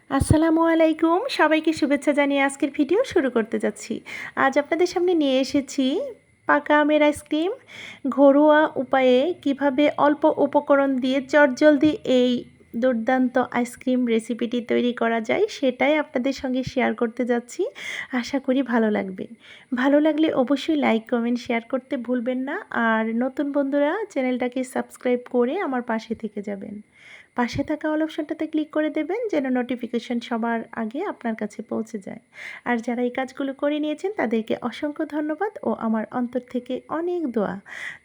আসসালামু আলাইকুম, সবাইকে শুভেচ্ছা জানিয়ে আজকের ভিডিও শুরু করতে যাচ্ছি। আজ আপনাদের সামনে নিয়ে এসেছি পাকা আমের আইসক্রিম। ঘরোয়া উপায়ে কিভাবে অল্প উপকরণ দিয়ে চটজলদি এই দুর্দান্ত আইসক্রিম রেসিপিটি তৈরি করা যায় সেটাই আপনাদের সঙ্গে শেয়ার করতে যাচ্ছি। আশা করি ভালো লাগবে। ভালো লাগলে অবশ্যই লাইক কমেন্ট শেয়ার করতে ভুলবেন না। আর নতুন বন্ধুরা চ্যানেলটাকে সাবস্ক্রাইব করে আমার পাশে থেকে যাবেন। পাশে থাকা অল অপশনটাতে ক্লিক করে দেবেন যেন নোটিফিকেশন সবার আগে আপনার কাছে পৌঁছে যায়। আর যারা এই কাজগুলো করে নিয়েছেন তাদেরকে অসংখ্য ধন্যবাদ ও আমার অন্তর থেকে অনেক দোয়া।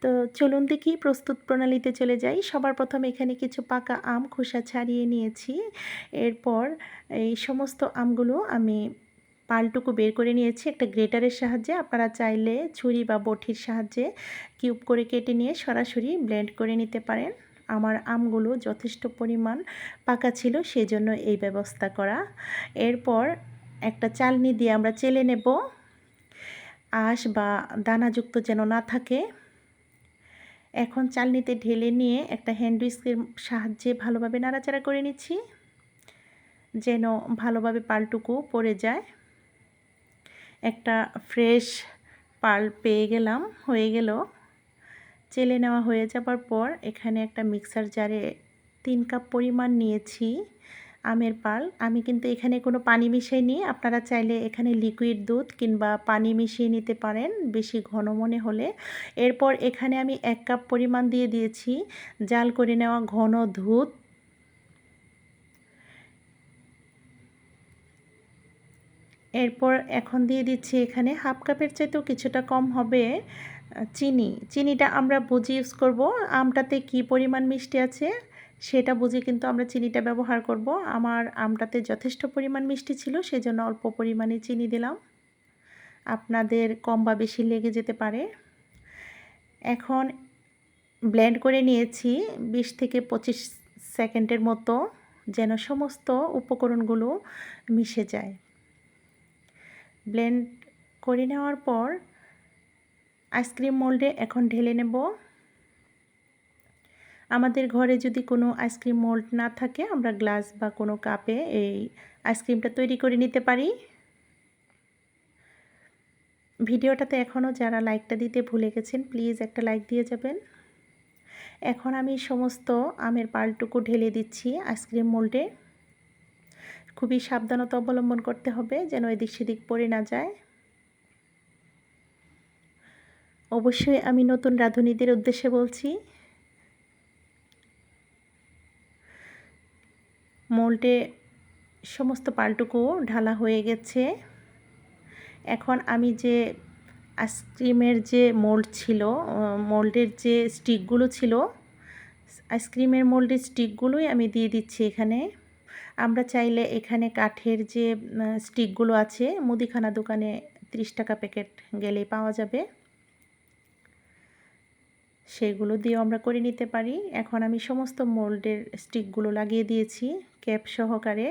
তো চলুন দেখি প্রস্তুত প্রণালীতে চলে যাই। সবার প্রথমে এখানে কিছু পাকা আম খোসা ছাড়িয়ে নিয়েছি। এরপর এই সমস্ত আমগুলো আমি পালটুকু বের করে নিয়েছি একটা গ্রেটারের সাহায্যে। আপনারা চাইলে ছুরি বা বটির সাহায্যে কিউব করে কেটে নিয়ে সরাসরি ব্লেন্ড করে নিতে পারেন। আমার আমগুলো যথেষ্ট পরিমাণ পাকা ছিল সেজন্য এই ব্যবস্থা করা। এরপর একটা চালনি দিয়ে আমরা চেলে নেব, আঁশ বা দানাযুক্ত যেন না থাকে। এখন চালনিতে ঢেলে নিয়ে একটা হ্যান্ড হুইস্কের সাহায্যে ভালোভাবে নাড়াচাড়া করে নিচ্ছি যেন ভালোভাবে পালটুকু পড়ে যায়। একটা ফ্রেশ পাল পেয়ে গেলাম, হয়ে গেল। চেলে নেওয়া হয়ে যাবার পর এখানে একটা মিক্সার জারে 3 কাপ পরিমাণ নিয়েছি আমের পাল। আমি কিন্তু এখানে কোনো পানি মিশাইনি। আপনারা চাইলে এখানে লিকুইড দুধ কিংবা পানি মিশিয়ে নিতে পারেন বেশি ঘন মনে হলে। এরপর এখানে আমি 1 কাপ পরিমাণ দিয়ে দিয়েছি জাল করে নেওয়া ঘন দুধ। এরপর এখন দিয়ে দিচ্ছি এখানে হাফ কাপের চাইতেও কিছুটা কম হবে চিনি। চিনিটা আমরা বুঝে ইউজ করব। আমটাতে কি পরিমাণ মিষ্টি আছে সেটা বুঝে কিন্তু আমরা চিনিটা ব্যবহার করব। আমার আমটাতে যথেষ্ট পরিমাণ মিষ্টি ছিল সেজন্য অল্প পরিমাণে চিনি দিলাম। আপনাদের কম বা বেশি লেগে যেতে পারে। এখন ব্লেন্ড করে নিয়েছি 20 থেকে 25 সেকেন্ডের মতো যেন সমস্ত উপকরণগুলো মিশে যায়। ব্লেন্ড করে নেওয়ার পর আইসক্রিম মোল্ডে এখন ঢেলে নেব। আমাদের ঘরে যদি কোনো আইসক্রিম মোল্ড না থাকে আমরা গ্লাস বা কোনো কাপে এই আইসক্রিমটা তৈরি করে নিতে পারি। ভিডিওটাতে এখনও যারা লাইকটা দিতে ভুলে গেছেন প্লিজ একটা লাইক দিয়ে যাবেন। এখন আমি সমস্ত আমের পালটুকু ঢেলে দিচ্ছি আইসক্রিম মোল্ডে। খুবই সাবধানতা অবলম্বন করতে হবে যেন এদিক সেদিক পড়ে না যায়। অবশ্যই আমি নতুন রাঁধুনিদের উদ্দেশ্যে বলছি, মোল্ডে সমস্ত পালটুকু ঢালা হয়ে গেছে। এখন আমি যে আইসক্রিমের যে মোল্ড ছিল, মোল্ডের যে স্টিকগুলো ছিল, আইসক্রিমের মোল্ডের স্টিকগুলোই আমি দিয়ে দিচ্ছি এখানে। আমরা চাইলে এখানে কাঠের যে স্টিকগুলো আছে মুদিখানা দোকানে 30 টাকা প্যাকেট গেলেই পাওয়া যাবে, সেগুলো দিয়েও আমরা করে নিতে পারি। এখন আমি সমস্ত মোল্ডের স্টিকগুলো লাগিয়ে দিয়েছি ক্যাপ সহকারে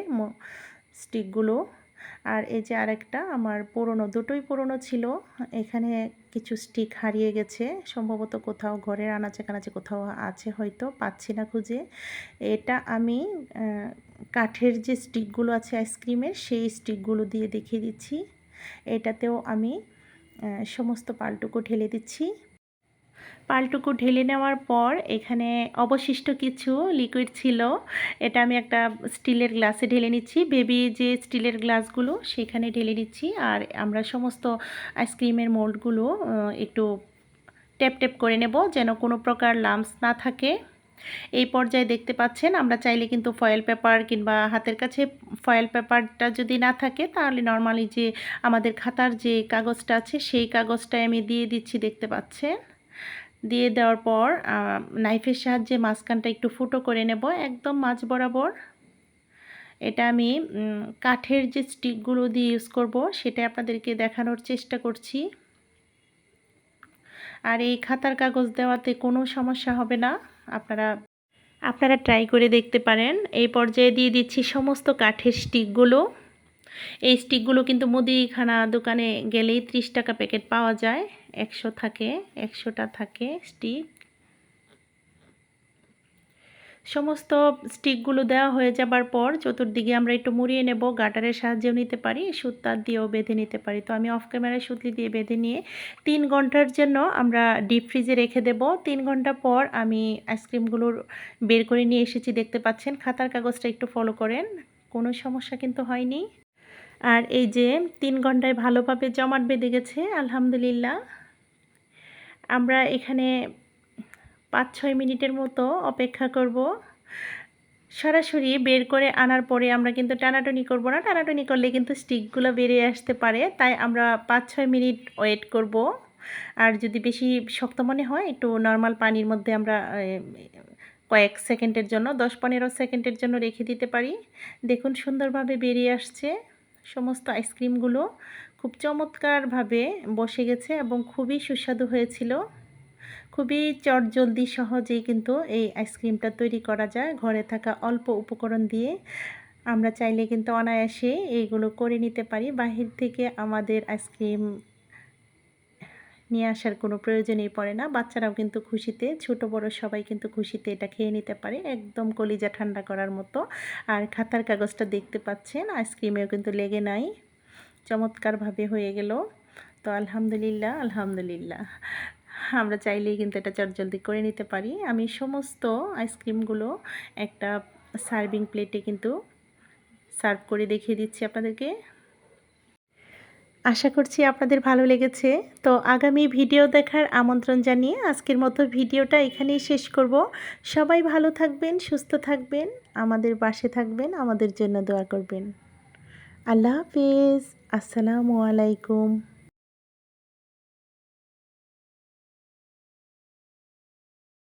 স্টিকগুলো। আর এই যে আরেকটা আমার পুরনো, দুটোই পুরনো ছিল, এখানে কিছু স্টিক হারিয়ে গেছে সম্ভবত কোথাও ঘরের আনাচে কানাচে কোথাও আছে, হয়তো পাচ্ছি না খুঁজে। এটা আমি কাঠের যে স্টিকগুলো আছে আইসক্রিমের সেই স্টিকগুলো দিয়ে দেখিয়ে দিচ্ছি। এটাতেও আমি সমস্ত পালটুকু ঢেলে দিচ্ছি। পালটুকু ঢেলে নেওয়ার পর এখানে অবশিষ্ট কিছু লিকুইড ছিল, এটা আমি একটা স্টিলের গ্লাসে ঢেলে নিচ্ছি। বেবি যে স্টিলের গ্লাসগুলো সেখানে ঢেলে নিচ্ছি। আর আমরা সমস্ত আইসক্রিমের মোল্ডগুলো একটু ট্যাপ ট্যাপ করে নেব যেন কোনো প্রকার লাম্পস না থাকে। এই পর্যায়ে দেখতে পাচ্ছেন আমরা চাইলে কিন্তু ফয়েল পেপার কিংবা হাতের কাছে ফয়েল পেপারটা যদি না থাকে তাহলে নর্মালি যে আমাদের খাতার যে কাগজটা আছে সেই কাগজটাই আমি দিয়ে দিচ্ছি, দেখতে পাচ্ছেন। দিয়ে দেওয়ার পর নাইফের সাহায্যে মাঝখানটা একটু ফুটো করে নেব একদম মাঝ বরাবর। এটা আমি কাঠের যে স্টিকগুলো দিয়ে ইউজ করব সেটা আপনাদেরকে দেখানোর চেষ্টা করছি। আর এই খাতার কাগজ দেওয়াতে কোনো সমস্যা হবে না, আপনারা ট্রাই করে দেখতে পারেন। এই পর্যায়ে দিয়ে দিচ্ছি সমস্ত কাঠের স্টিকগুলো। এই স্টিকগুলো কিন্তু মুদিখানা দোকানে গেলেই 30 টাকা প্যাকেট পাওয়া যায়, 100টা থাকে স্টিক। সমস্ত স্টিকগুলো দেওয়া হয়ে যাবার পর চতুর্দিকে আমরা একটু মুড়িয়ে নেব, গাটারের সাহায্যেও নিতে পারি, সুতার দিয়েও বেঁধে নিতে পারি। তো আমি অফ ক্যামেরায় সুতলি দিয়ে বেঁধে নিয়ে 3 ঘন্টার জন্য আমরা ডিপ ফ্রিজে রেখে দেব। 3 ঘন্টা পর আমি আইসক্রিমগুলোর বের করে নিয়ে এসেছি, দেখতে পাচ্ছেন। খাতার কাগজটা একটু ফলো করেন, কোনো সমস্যা কিন্তু হয়নি। আর এই যে 3 ঘন্টায় ভালোভাবে জমাট বেঁধে গেছে আলহামদুলিল্লাহ। আমরা এখানে 5-6 মিনিটের মতো অপেক্ষা করব। সরাসরি বের করে আনার পরে আমরা কিন্তু টানাটানি করব না, টানাটানি করলে কিন্তু স্টিকগুলো বেরিয়ে আসতে পারে, তাই আমরা 5-6 মিনিট ওয়েট করব। আর যদি বেশি শক্ত মনে হয় একটু নর্মাল পানির মধ্যে আমরা কয়েক সেকেন্ডের জন্য 10-15 সেকেন্ডের জন্য রেখে দিতে পারি। দেখুন সুন্দরভাবে বেরিয়ে আসছে সমস্ত আইসক্রিমগুলো, খুব চমৎকারভাবে বসে গেছে এবং খুবই সুস্বাদু হয়েছিল। খুবই চটজলদি সহজেই কিন্তু এই আইসক্রিমটা তৈরি করা যায় ঘরে থাকা অল্প উপকরণ দিয়ে। আমরা চাইলে কিন্তু অনায়াসে এইগুলো করে নিতে পারি। বাহির থেকে আমাদের আইসক্রিম নিয়ে আসার কোনো প্রয়োজনই পড়ে না। বাচ্চারাও কিন্তু খুশিতে, ছোট বড় সবাই কিন্তু খুশিতে এটা খেয়ে নিতে পারে, একদম কলিজা ঠান্ডা করার মতো। আর খাতার কাগজটা দেখতে পাচ্ছেন, আইসক্রিমেও কিন্তু লেগে নাই, চমৎকারভাবে হয়ে গেল। তো আলহামদুলিল্লাহ, আলহামদুলিল্লাহ। আমরা চাইলেই কিন্তু এটা চটজলদি করে নিতে পারি। আমি সমস্ত আইসক্রিমগুলো একটা সার্ভিং প্লেটে কিন্তু সার্ভ করে দেখিয়ে দিচ্ছি আপনাদেরকে। আশা করছি আপনাদের ভালো লেগেছে। তো আগামী ভিডিও দেখার আমন্ত্রণ জানিয়ে আজকের মতো ভিডিওটা এখানেই শেষ করব। সবাই ভালো থাকবেন, সুস্থ থাকবেন, আমাদের পাশে থাকবেন, আমাদের জন্য দোয়া করবেন। আল্লাহ হাফেজ। আসসালামু আলাইকুম।